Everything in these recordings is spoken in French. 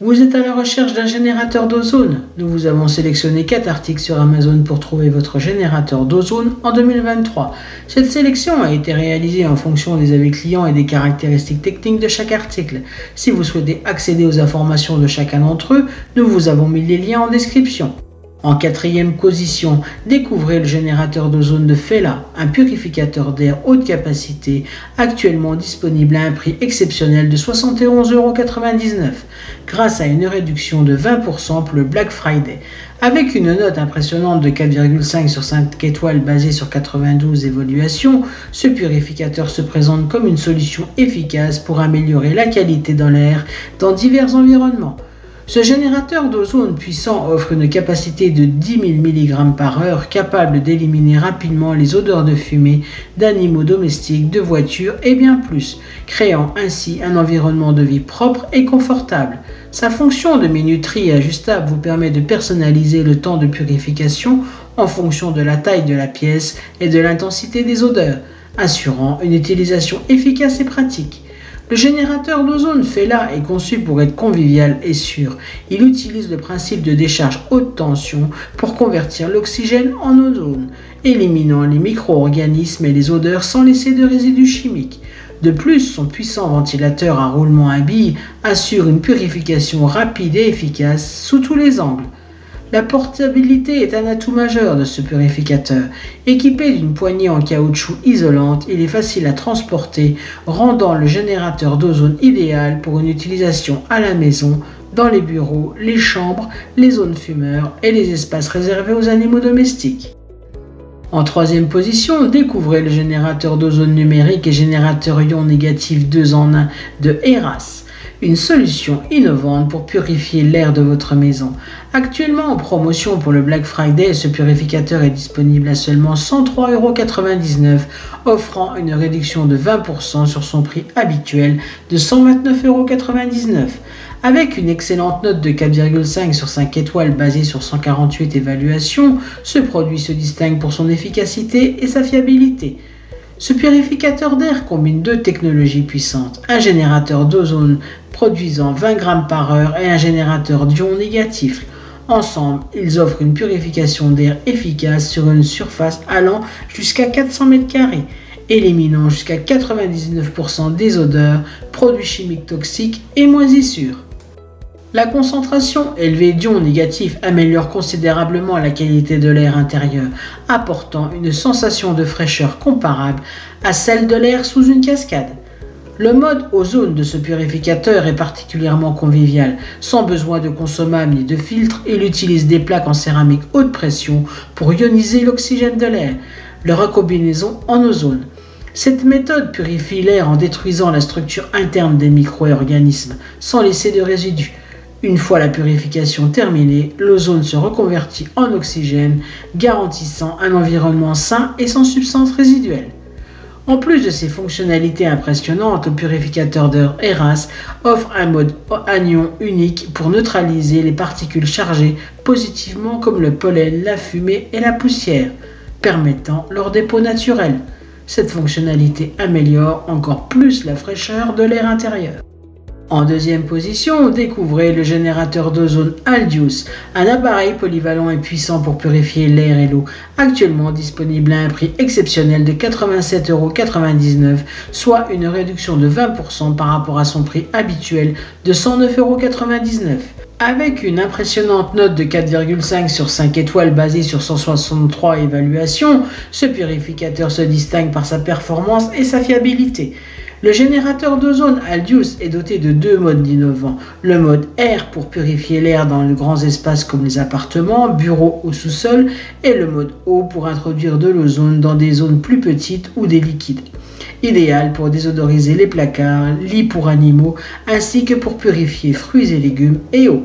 Vous êtes à la recherche d'un générateur d'ozone? Nous vous avons sélectionné 4 articles sur Amazon pour trouver votre générateur d'ozone en 2023. Cette sélection a été réalisée en fonction des avis clients et des caractéristiques techniques de chaque article. Si vous souhaitez accéder aux informations de chacun d'entre eux, nous vous avons mis les liens en description. En 4e position, découvrez le générateur d'ozone de Fela, un purificateur d'air haute capacité, actuellement disponible à un prix exceptionnel de 71,99 € grâce à une réduction de 20% pour le Black Friday. Avec une note impressionnante de 4,5 sur 5 étoiles basée sur 92 évaluations, ce purificateur se présente comme une solution efficace pour améliorer la qualité de l'air dans divers environnements. Ce générateur d'ozone puissant offre une capacité de 10 000 mg par heure capable d'éliminer rapidement les odeurs de fumée d'animaux domestiques, de voitures et bien plus, créant ainsi un environnement de vie propre et confortable. Sa fonction de minuterie ajustable vous permet de personnaliser le temps de purification en fonction de la taille de la pièce et de l'intensité des odeurs, assurant une utilisation efficace et pratique. Le générateur d'ozone Fela est conçu pour être convivial et sûr. Il utilise le principe de décharge haute tension pour convertir l'oxygène en ozone, éliminant les micro-organismes et les odeurs sans laisser de résidus chimiques. De plus, son puissant ventilateur à roulement à billes assure une purification rapide et efficace sous tous les angles. La portabilité est un atout majeur de ce purificateur. Équipé d'une poignée en caoutchouc isolante, il est facile à transporter, rendant le générateur d'ozone idéal pour une utilisation à la maison, dans les bureaux, les chambres, les zones fumeurs et les espaces réservés aux animaux domestiques. En 3e position, découvrez le générateur d'ozone numérique et générateur ion négatif 2 en 1 de Eras. Une solution innovante pour purifier l'air de votre maison. Actuellement en promotion pour le Black Friday, ce purificateur est disponible à seulement 103,99 €, offrant une réduction de 20% sur son prix habituel de 129,99 €. Avec une excellente note de 4,5 sur 5 étoiles basée sur 148 évaluations, ce produit se distingue pour son efficacité et sa fiabilité. Ce purificateur d'air combine 2 technologies puissantes, un générateur d'ozone produisant 20 g par heure et un générateur d'ion négatif. Ensemble, ils offrent une purification d'air efficace sur une surface allant jusqu'à 400 m², éliminant jusqu'à 99% des odeurs, produits chimiques toxiques et moisissures. La concentration élevée d'ion négatif améliore considérablement la qualité de l'air intérieur, apportant une sensation de fraîcheur comparable à celle de l'air sous une cascade. Le mode ozone de ce purificateur est particulièrement convivial. Sans besoin de consommable ni de filtre, il utilise des plaques en céramique haute pression pour ioniser l'oxygène de l'air, leur recombinaison en ozone. Cette méthode purifie l'air en détruisant la structure interne des micro-organismes, sans laisser de résidus. Une fois la purification terminée, l'ozone se reconvertit en oxygène, garantissant un environnement sain et sans substances résiduelles. En plus de ses fonctionnalités impressionnantes, le purificateur d'air Eras offre un mode anion unique pour neutraliser les particules chargées positivement comme le pollen, la fumée et la poussière, permettant leur dépôt naturel. Cette fonctionnalité améliore encore plus la fraîcheur de l'air intérieur. En 2e position, découvrez le générateur d'ozone Aldius, un appareil polyvalent et puissant pour purifier l'air et l'eau, actuellement disponible à un prix exceptionnel de 87,99 €, soit une réduction de 20% par rapport à son prix habituel de 109,99 €. Avec une impressionnante note de 4,5 sur 5 étoiles basée sur 163 évaluations, ce purificateur se distingue par sa performance et sa fiabilité. Le générateur d'ozone Aldius est doté de 2 modes innovants. Le mode air pour purifier l'air dans de grands espaces comme les appartements, bureaux ou sous-sol, et le mode eau pour introduire de l'ozone dans des zones plus petites ou des liquides. Idéal pour désodoriser les placards, lits pour animaux, ainsi que pour purifier fruits et légumes et eau.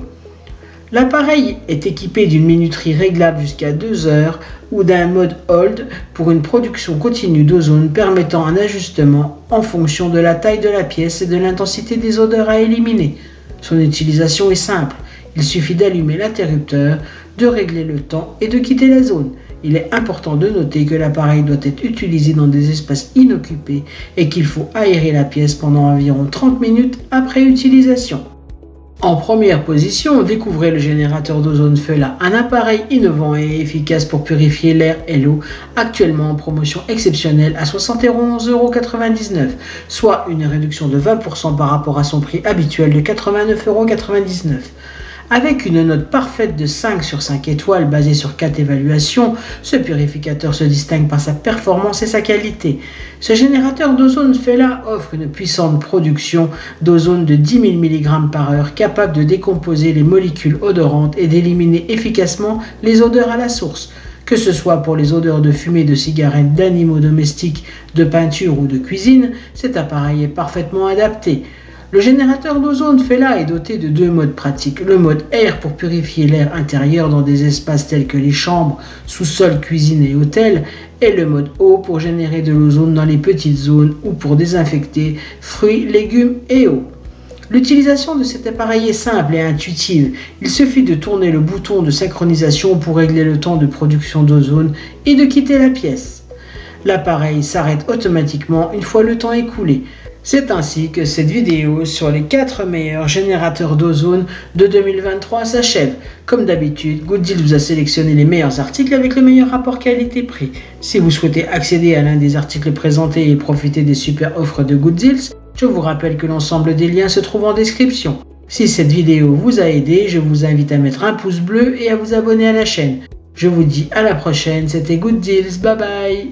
L'appareil est équipé d'une minuterie réglable jusqu'à 2 heures ou d'un mode hold pour une production continue d'ozone permettant un ajustement en fonction de la taille de la pièce et de l'intensité des odeurs à éliminer. Son utilisation est simple, il suffit d'allumer l'interrupteur, de régler le temps et de quitter la zone. Il est important de noter que l'appareil doit être utilisé dans des espaces inoccupés et qu'il faut aérer la pièce pendant environ 30 minutes après utilisation. En première position, découvrez le générateur d'ozone Fela, un appareil innovant et efficace pour purifier l'air et l'eau, actuellement en promotion exceptionnelle à 71,99 €, soit une réduction de 20% par rapport à son prix habituel de 89,99 €. Avec une note parfaite de 5 sur 5 étoiles basée sur 4 évaluations, ce purificateur se distingue par sa performance et sa qualité. Ce générateur d'ozone Fela offre une puissante production d'ozone de 10 000 mg par heure, capable de décomposer les molécules odorantes et d'éliminer efficacement les odeurs à la source. Que ce soit pour les odeurs de fumée de cigarettes, d'animaux domestiques, de peinture ou de cuisine, cet appareil est parfaitement adapté. Le générateur d'ozone Fela est doté de 2 modes pratiques. Le mode air pour purifier l'air intérieur dans des espaces tels que les chambres, sous-sol, cuisine et hôtels, et le mode eau pour générer de l'ozone dans les petites zones ou pour désinfecter fruits, légumes et eau. L'utilisation de cet appareil est simple et intuitive. Il suffit de tourner le bouton de synchronisation pour régler le temps de production d'ozone et de quitter la pièce. L'appareil s'arrête automatiquement une fois le temps écoulé. C'est ainsi que cette vidéo sur les 4 meilleurs générateurs d'ozone de 2023 s'achève. Comme d'habitude, Good Deal vous a sélectionné les meilleurs articles avec le meilleur rapport qualité-prix. Si vous souhaitez accéder à l'un des articles présentés et profiter des super offres de Good Deals, je vous rappelle que l'ensemble des liens se trouve en description. Si cette vidéo vous a aidé, je vous invite à mettre un pouce bleu et à vous abonner à la chaîne. Je vous dis à la prochaine, c'était Good Deals, bye bye.